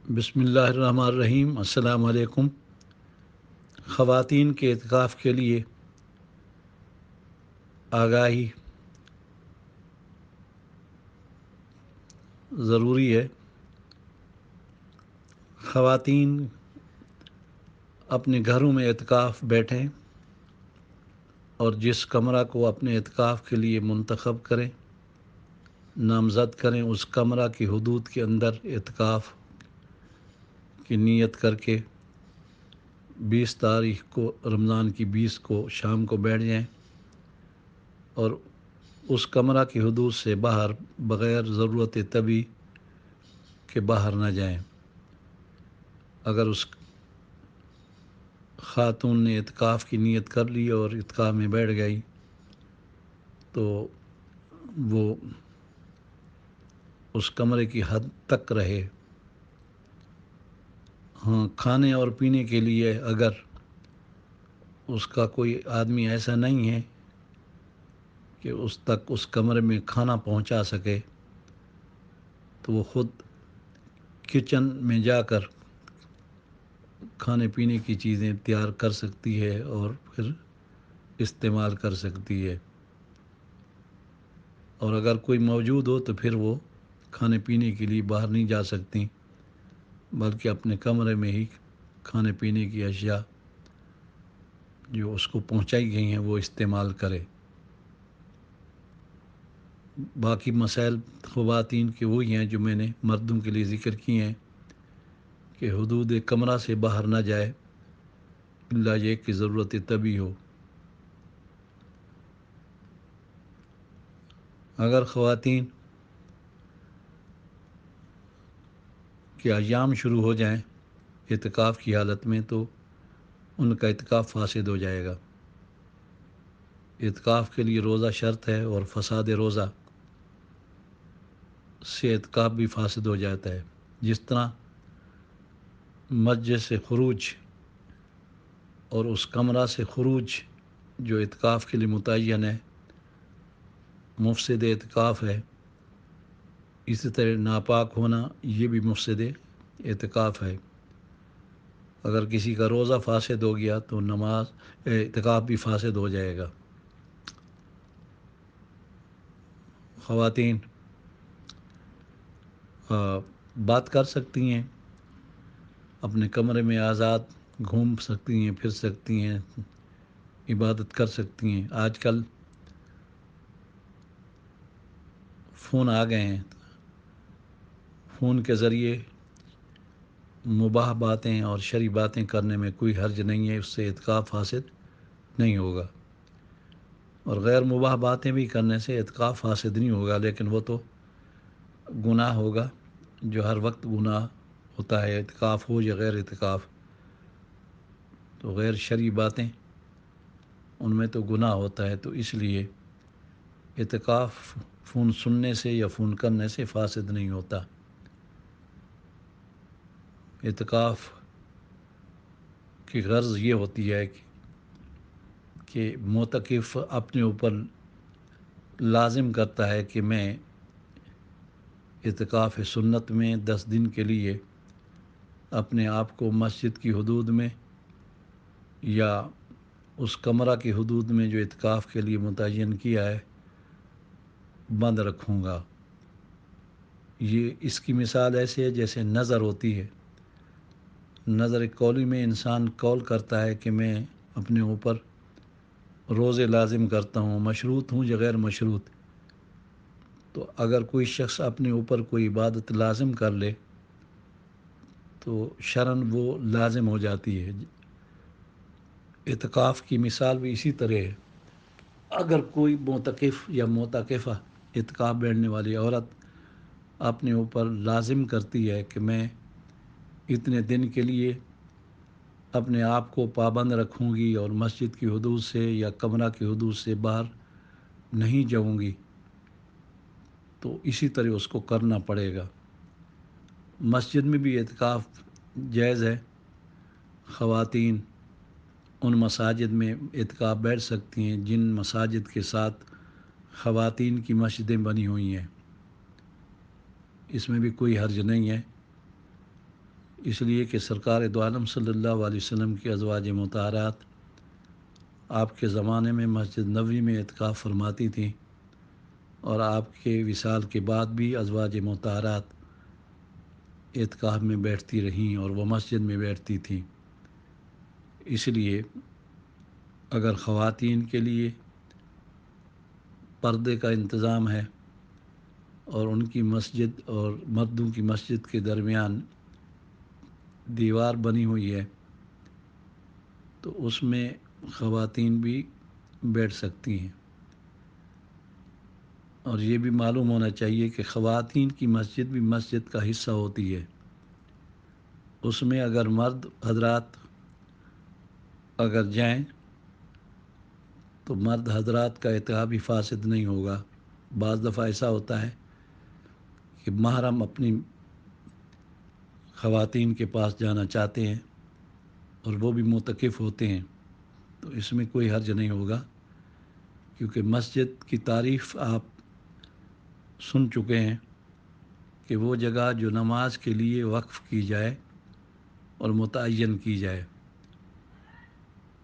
بسم اللہ الرحمن الرحیم۔ السلام علیکم۔ خواتین کے اعتکاف کے لیے آگاہی ضروری ہے۔ خواتین اپنے گھروں میں اعتکاف بیٹھیں اور جس کمرہ کو اپنے اعتکاف کے لیے منتخب کریں، نامزد کریں، اس کمرہ کی حدود کے اندر اعتکاف کی نیت کر کے 20 تاریخ کو، رمضان کی 20 کو شام کو بیٹھ جائیں اور اس کمرہ کی حدود سے باہر بغیر ضرورت طبی کے باہر نہ جائیں۔ اگر اس خاتون نے اعتکاف کی نیت کر لی اور اعتکاف میں بیٹھ گئی تو وہ اس کمرے کی حد تک رہے۔ ہاں، کھانے اور پینے کے لیے اگر اس کا کوئی آدمی ایسا نہیں ہے کہ اس تک اس کمرے میں کھانا پہنچا سکے تو وہ خود کچن میں جا کر کھانے پینے کی چیزیں تیار کر سکتی ہے اور پھر استعمال کر سکتی ہے، اور اگر کوئی موجود ہو تو پھر وہ کھانے پینے کے لیے باہر نہیں جا سکتی، بلکہ اپنے کمرے میں ہی کھانے پینے کی اشیاء جو اس کو پہنچائی گئی ہیں وہ استعمال کرے۔ باقی مسائل خواتین کے وہی ہیں جو میں نے مردوں کے لیے ذکر کیے ہیں کہ حدود کمرہ سے باہر نہ جائے الا یہ کہ ضرورت طبی ہو۔ اگر خواتین کے ایام شروع ہو جائیں اعتکاف کی حالت میں تو ان کا اعتکاف فاسد ہو جائے گا۔ اعتکاف کے لیے روزہ شرط ہے اور فساد روزہ سے اعتکاف بھی فاسد ہو جاتا ہے۔ جس طرح مسجد سے خروج اور اس کمرہ سے خروج جو اعتکاف کے لیے متعین ہے مفسد اعتکاف ہے، اسی طرح ناپاک ہونا یہ بھی مفسد اعتکاف ہے۔ اگر کسی کا روزہ فاسد ہو گیا تو اعتکاف بھی فاسد ہو جائے گا۔ خواتین بات کر سکتی ہیں، اپنے کمرے میں آزاد گھوم سکتی ہیں، پھر سکتی ہیں، عبادت کر سکتی ہیں۔ آج کل فون آ گئے ہیں، فون کے ذریعے مباح باتیں اور شرعی باتیں کرنے میں کوئی حرج نہیں ہے، اس سے اعتکاف فاسد نہیں ہوگا، اور غیر مباح باتیں بھی کرنے سے اعتکاف فاسد نہیں ہوگا، لیکن وہ تو گناہ ہوگا جو ہر وقت گناہ ہوتا ہے، اعتکاف ہو یا غیر اعتکاف۔ تو غیر شرعی باتیں ان میں تو گناہ ہوتا ہے، تو اس لیے اعتکاف فون سننے سے یا فون کرنے سے فاسد نہیں ہوتا۔ اعتکاف کی غرض یہ ہوتی ہے کہ معتکف اپنے اوپر لازم کرتا ہے کہ میں اعتکاف سنت میں 10 دن کے لیے اپنے آپ کو مسجد کی حدود میں یا اس کمرہ کی حدود میں جو اعتکاف کے لیے متعین کیا ہے بند رکھوں گا۔ یہ اس کی مثال ایسے ہے جیسے نظر ہوتی ہے۔ نظر قولی میں انسان قول کرتا ہے کہ میں اپنے اوپر روزے لازم کرتا ہوں، مشروط ہوں یا غیر مشروط۔ تو اگر کوئی شخص اپنے اوپر کوئی عبادت لازم کر لے تو شرعاً وہ لازم ہو جاتی ہے۔ اعتکاف کی مثال بھی اسی طرح ہے۔ اگر کوئی معتکف یا معتکفہ اعتکاف بیٹھنے والی عورت اپنے اوپر لازم کرتی ہے کہ میں اتنے دن کے لیے اپنے آپ کو پابند رکھوں گی اور مسجد کی حدود سے یا کمرہ کی حدود سے باہر نہیں جاؤں گی، تو اسی طرح اس کو کرنا پڑے گا۔ مسجد میں بھی اعتکاف جائز ہے۔ خواتین ان مساجد میں اعتکاف بیٹھ سکتی ہیں جن مساجد کے ساتھ خواتین کی مسجدیں بنی ہوئی ہیں، اس میں بھی کوئی حرج نہیں ہے۔ اس لیے کہ سرکار دو عالم صلی اللہ علیہ وسلم کی ازواج مطہرات آپ کے زمانے میں مسجد نبوی میں اعتکاف فرماتی تھیں، اور آپ کے وصال کے بعد بھی ازواج مطہرات اعتکاف میں بیٹھتی رہیں اور وہ مسجد میں بیٹھتی تھیں۔ اس لیے اگر خواتین کے لیے پردے کا انتظام ہے اور ان کی مسجد اور مردوں کی مسجد کے درمیان دیوار بنی ہوئی ہے تو اس میں خواتین بھی بیٹھ سکتی ہیں، اور یہ بھی معلوم ہونا چاہیے کہ خواتین کی مسجد بھی مسجد کا حصہ ہوتی ہے۔ اس میں اگر مرد حضرات اگر جائیں تو مرد حضرات کا اعتکاف بھی فاسد نہیں ہوگا۔ بعض دفعہ ایسا ہوتا ہے کہ محرم اپنی خواتین کے پاس جانا چاہتے ہیں اور وہ بھی معتکف ہوتے ہیں، تو اس میں کوئی حرج نہیں ہوگا، کیونکہ مسجد کی تعریف آپ سن چکے ہیں کہ وہ جگہ جو نماز کے لیے وقف کی جائے اور متعین کی جائے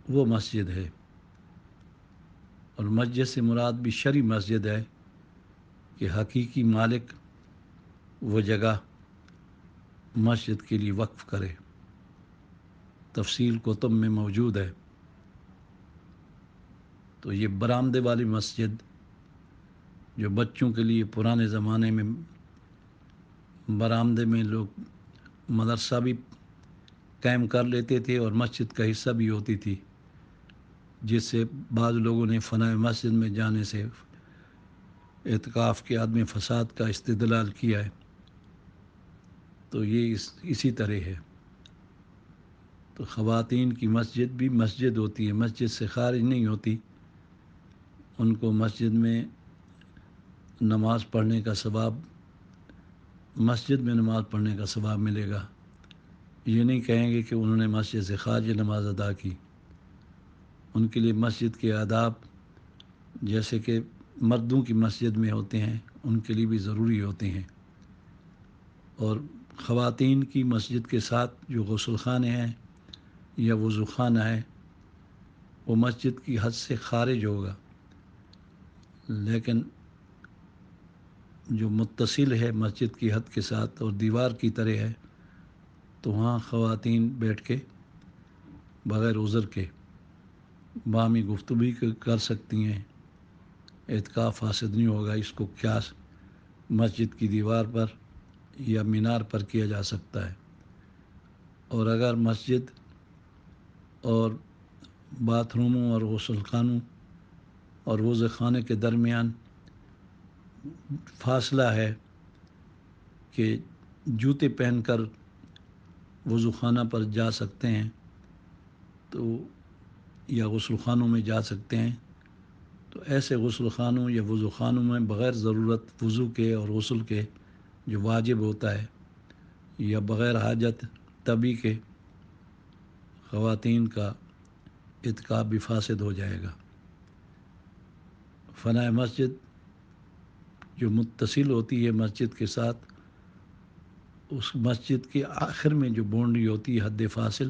وہ مسجد ہے، اور مسجد سے مراد بھی شرعی مسجد ہے کہ حقیقی مالک وہ جگہ مسجد کے لیے وقف کرے۔ تفصیل کتب میں موجود ہے۔ تو یہ برآمدے والی مسجد جو بچوں کے لیے پرانے زمانے میں برآمدے میں لوگ مدرسہ بھی قائم کر لیتے تھے اور مسجد کا حصہ بھی ہوتی تھی، جس سے بعض لوگوں نے فنائے مسجد میں جانے سے اعتکاف کے عدم فساد کا استدلال کیا ہے، تو یہ اسی طرح ہے۔ تو خواتین کی مسجد بھی مسجد ہوتی ہے، مسجد سے خارج نہیں ہوتی، ان کو مسجد میں نماز پڑھنے کا ثواب، مسجد میں نماز پڑھنے کا ثواب ملے گا۔ یہ نہیں کہیں گے کہ انہوں نے مسجد سے خارج نماز ادا کی۔ ان کے لیے مسجد کے آداب جیسے کہ مردوں کی مسجد میں ہوتے ہیں ان کے لیے بھی ضروری ہوتے ہیں، اور خواتین کی مسجد کے ساتھ جو غسل خانے ہیں یا وضو خانہ ہے وہ مسجد کی حد سے خارج ہوگا، لیکن جو متصل ہے مسجد کی حد کے ساتھ اور دیوار کی طرح ہے تو وہاں خواتین بیٹھ کے بغیر عذر کے باہمی گفتگو کر سکتی ہیں، اعتکاف فاسد نہیں ہوگا۔ اس کو قیاس مسجد کی دیوار پر یا مینار پر کیا جا سکتا ہے، اور اگر مسجد اور باتھ روموں اور غسل خانوں اور وضو خانے کے درمیان فاصلہ ہے کہ جوتے پہن کر وضو خانہ پر جا سکتے ہیں تو یا غسل خانوں میں جا سکتے ہیں، تو ایسے غسل خانوں یا وضو خانوں میں بغیر ضرورت وضو کے اور غسل کے جو واجب ہوتا ہے یا بغیر حاجت طبی کے خواتین کا اعتکاف بھی فاسد ہو جائے گا۔ فنائے مسجد جو متصل ہوتی ہے مسجد کے ساتھ، اس مسجد کے آخر میں جو باؤنڈری ہوتی ہے حد فاصل،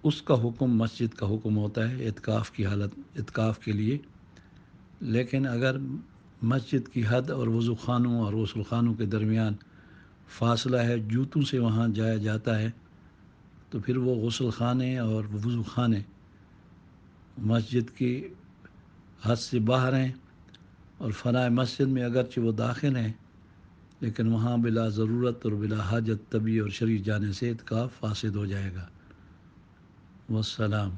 اس کا حکم مسجد کا حکم ہوتا ہے اعتکاف کی حالت اعتکاف کے لیے۔ لیکن اگر مسجد کی حد اور وضو خانوں اور غسل خانوں کے درمیان فاصلہ ہے، جوتوں سے وہاں جایا جاتا ہے، تو پھر وہ غسل خانے اور وضو خانے مسجد کی حد سے باہر ہیں، اور فنائے مسجد میں اگرچہ وہ داخل ہیں لیکن وہاں بلا ضرورت اور بلا حاجت طبی اور شرعی جانے سے اعتکاف فاسد ہو جائے گا۔ والسلام۔